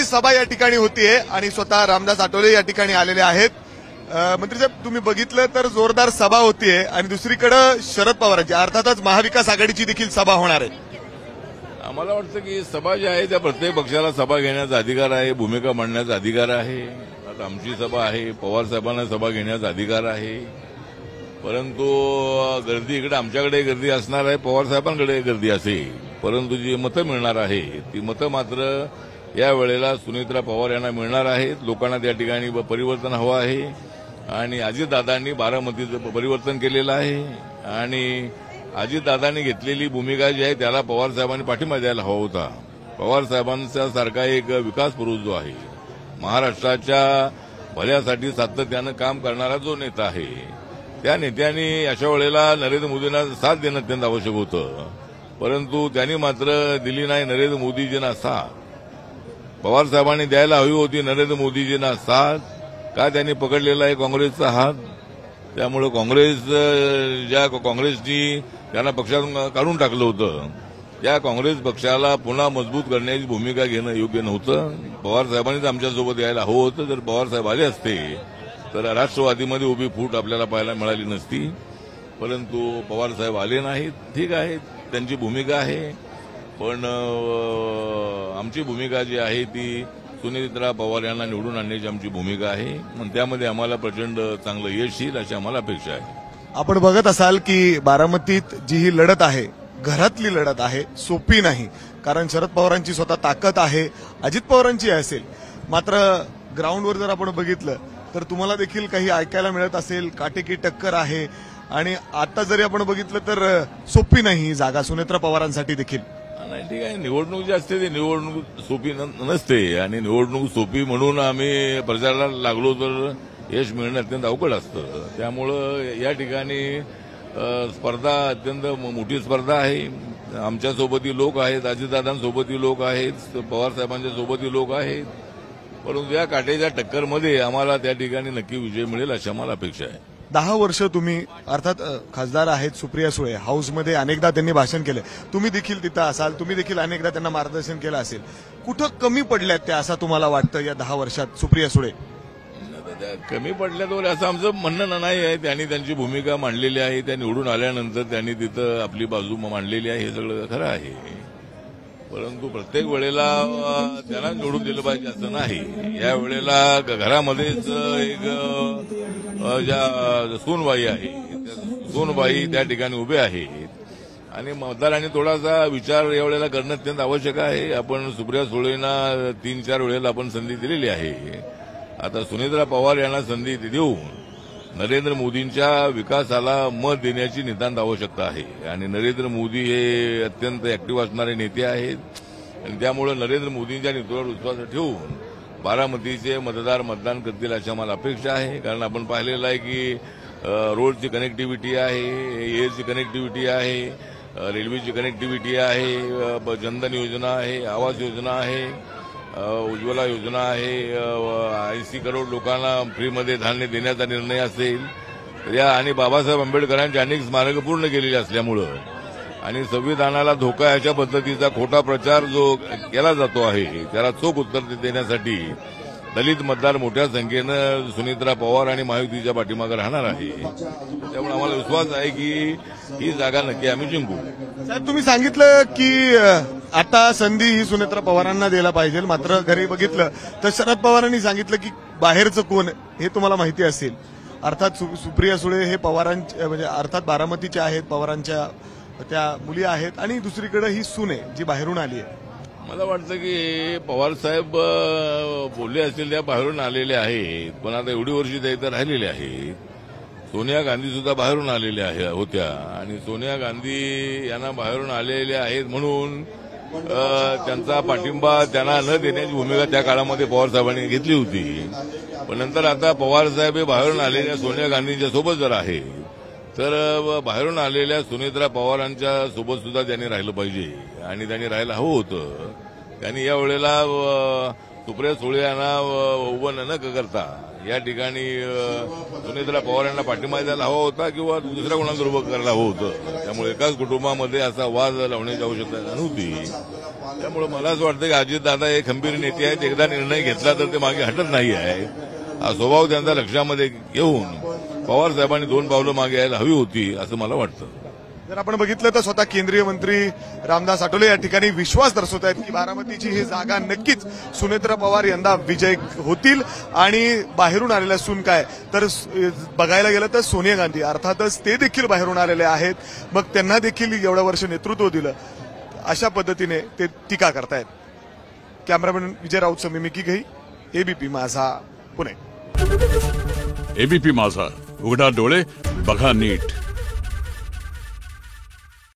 पवारांची सभा या ठिकाणी होतीये आणि स्वतः रामदास आठवले या ठिकाणी आलेले आहेत। मंत्री साहेब, तुम्ही बघितलं तर जोरदार सभा होतीये आणि दुसरीकडे शरद पवारांची अर्थातच महाविकास आघाडीची देखील सभा होणार आहे। आम्हाला वाटतं की सभा जी आहे त्या प्रत्येक पक्षाला सभा घेण्याचा अधिकार आहे, भूमिका मांडण्याचा अधिकार आहे। आता आमची सभा आहे, पवार साहेबांना सभा घेण्याचा अधिकार आहे, परंतु गर्दी इकडे आमच्याकडे गर्दी असणार आहे, पवार साहेबांकडे गर्दी असेल, परंतु जी मतं मिळणार आहे ती मतं मात्र यावेळेला सुनेत्रा पवार यांना मिळणार आहेत। लोकांना त्या ठिकाणी परिवर्तन हवं आहे आणि अजितदादांनी बारामतीचं परिवर्तन केलेलं आहे आणि अजितदादांनी घेतलेली भूमिका जी आहे त्याला पवार साहेबांनी पाठिंबा द्यायला हवा होता। पवार साहेबांचा सारखा एक विकास पुरुष जो आहे, महाराष्ट्राच्या भल्यासाठी सातत्यानं काम करणारा जो नेता आहे, त्या नेत्यांनी अशा वेळेला नरेंद्र मोदींना साथ देणं अत्यंत आवश्यक होतं, परंतु त्यांनी मात्र दिली नाही नरेंद्र मोदीजींना साथ। पवार साहेबांनी द्यायला हवी होती नरेंद्र मोदीजींना साथ, का त्यांनी पकडलेला आहे काँग्रेसचा हात। त्यामुळे काँग्रेसनी त्यांना पक्षातून काढून टाकलं होतं, त्या काँग्रेस पक्षाला पुन्हा मजबूत करण्याची भूमिका घेणं योग्य नव्हतं। पवार साहेबांनीच आमच्यासोबत यायला हवं होतं। जर पवार साहेब आले असते तर राष्ट्रवादीमध्ये उभी फूट आपल्याला पाहायला मिळाली नसती, परंतु पवार साहेब आले नाहीत। ठीक आहे, त्यांची भूमिका आहे, पण आमची भूमिका जी आहे ती सुनेत्रा पवार यांना निवडून आणण्याची आमची भूमिका आहे, त्यामध्ये आम्हाला प्रचंड चांगलं यश येईल अशी आम्हाला अपेक्षा आहे। आपण बघत असाल की बारामतीत जी ही लढत आहे, घरातली लढत आहे, सोपी नाही, कारण शरद पवारांची स्वतः ताकद आहे, अजित पवारांची असेल, मात्र ग्राउंडवर जर आपण बघितलं तर तुम्हाला देखील काही ऐकायला मिळत असेल, काटेकी टक्कर आहे आणि आता जरी आपण बघितलं तर सोपी नाही जागा सुनेत्रा पवारांसाठी देखील। नाही, ठीक आहे, निवडणूक जी असते ती निवडणूक सोपी नसते आणि निवडणूक सोपी म्हणून आम्ही प्रचाराला लागलो तर यश मिळणं अत्यंत अवघड असतं। त्यामुळं या ठिकाणी स्पर्धा अत्यंत मोठी स्पर्धा आहे। आमच्यासोबतही लोक आहेत, अजितदादांसोबतही लोक आहेत, पवार साहेबांच्या सोबतही लोक आहेत, परंतु या काटेच्या टक्करमध्ये आम्हाला त्या ठिकाणी नक्की विजय मिळेल अशी आम्हाला अपेक्षा आहे। 10 वर्ष तुम्ही अर्थात खासदार आहेत सुप्रिया सुळे, हाऊसमध्ये अनेकदा त्यांनी भाषण केलं, तुम्ही देखील तिथं असाल, तुम्ही देखील अनेकदा त्यांना मार्गदर्शन केलं असेल, कुठं कमी पडल्यात त्या असं तुम्हाला वाटतं या 10 वर्षात सुप्रिया सुळे? कमी पडल्यावर असं आमचं म्हणणं नाही आहे। त्यांनी त्यांची भूमिका मांडलेली आहे, त्या निवडून आल्यानंतर त्यांनी तिथं आपली बाजू मांडलेली आहे, हे सगळं खरं आहे, परंतु प्रत्येक वेळेला त्यांना निवडून दिलं पाहिजे असं नाही। या वेळेला घरामध्येच एक ज्या सूनबाई आहे, सूनबाई त्या ठिकाणी उभे आहेत आणि मतदारांनी थोडासा विचार यावेळेला करणं अत्यंत आवश्यक आहे। आपण सुप्रिया सुळेंना 3-4 वेळेला आपण संधी दिलेली आहे, आता सुनेत्रा पवार यांना संधी देऊन नरेंद्र मोदींच्या विकासाला मत देण्याची नितांत आवश्यकता आहे आणि नरेंद्र मोदी हे अत्यंत ऍक्टिव्ह असणारे नेते आहेत आणि त्यामुळे नरेंद्र मोदींच्या नेतृत्वावर विश्वास ठेवून बारामतीचे मतदार मतदान करतील अशी आम्हाला अपेक्षा आहे। कारण आपण पाहिलेलं आहे की रोडची कनेक्टिव्हिटी आहे, एअरची कनेक्टिव्हिटी आहे, रेल्वेची कनेक्टिव्हिटी आहे, जनधन योजना आहे, आवास योजना आहे, उज्ज्वला योजना आहे, 80 करोड लोकांना फ्रीमध्ये धान्य देण्याचा निर्णय असेल, या आणि बाबासाहेब आंबेडकरांची अनेक स्मारकं पूर्ण केलेली असल्यामुळं आणि संविधानाला धोका याच्या पद्धतीचा खोटा प्रचार जो केला जातो आहे त्याला चोख उत्तर देण्यासाठी दलित मतदार मोठ्या संख्येनं सुनेत्रा पवार आणि महायुतीच्या पाठीमागे राहणार आहे। त्यामुळे आम्हाला विश्वास आहे की ही जागा नक्की आम्ही जिंकू। साहेब, तुम्ही सांगितलं की आता संधी ही सुनेत्रा पवारांना द्यायला पाहिजे, मात्र घरी बघितलं तर शरद पवारांनी सांगितलं की बाहेरचं कोण हे तुम्हाला माहिती असेल, अर्थात सुप्रिया सुळे हे पवारांच्या म्हणजे अर्थात बारामतीच्या आहेत, पवारांच्या त्या मुली आहेत आणि दुसरीकडे ही सून आहे जी बाहेरून आली आहे। मला वाटतं की पवार साहेब बोलले असतील त्या बाहेरून आलेले आहेत, पण आता एवढी वर्षी त्या इथं राहिलेले आहेत। सोनिया गांधी सुद्धा बाहेरून आलेल्या होत्या आणि सोनिया गांधी यांना बाहेरून आलेल्या आहेत म्हणून त्यांचा पाठिंबा त्यांना न देण्याची भूमिका त्या काळामध्ये पवार साहेबांनी घेतली होती, पण नंतर आता पवार साहेब हे बाहेरून आलेल्या सोनिया गांधींच्या सोबत जर आहे तर बाहेरून आलेल्या सुनेत्रा पवारांच्या सोबत सुद्धा त्यांनी राहिलं पाहिजे आणि त्यांनी राहायला हवं होतं। त्यांनी यावेळेला सुप्रिया सुळे यांना उभं न करता या ठिकाणी सुनेत्रा पवार यांना पाठिंबा द्यायला हवा होता किंवा दुसऱ्या कोणाला उभं करायला हवं होतं. त्यामुळे एकाच कुटुंबामध्ये असा वाद लावण्याची आवश्यकता नव्हती. त्यामुळे मला असं वाटतं की अजितदादा हे खंबीर नेते आहेत. एकदा निर्णय घेतला तर ते मागे हटत नाही आहे. हा स्वभाव त्यांचा लक्षामध्ये घेऊन पवार साहेबांनी 2 पावलं मागे यायला हवी होती असं मला वाटतं. जर आपण बघितलं तर स्वतः केंद्रीय मंत्री रामदास आठवले या ठिकाणी विश्वास दर्शवत आहेत की बारामतीची ही जागा नक्कीच सुनेत्रा पवार यंदा विजय होतील. आणि बाहेरून आलेल्या सून काय तर बघायला गेलं तर सोनिया गांधी अर्थातच ते देखील बाहेरून आलेले आहेत. मग त्यांना देखील एवढं वर्ष नेतृत्व दिलं अशा पद्धतीने ते टीका करतायत. कॅमेरामॅन विजय राऊत समी मिकी घई, एबीपी माझा, पुणे. एबीपी माझा, उघडा डोळे बघा नीट.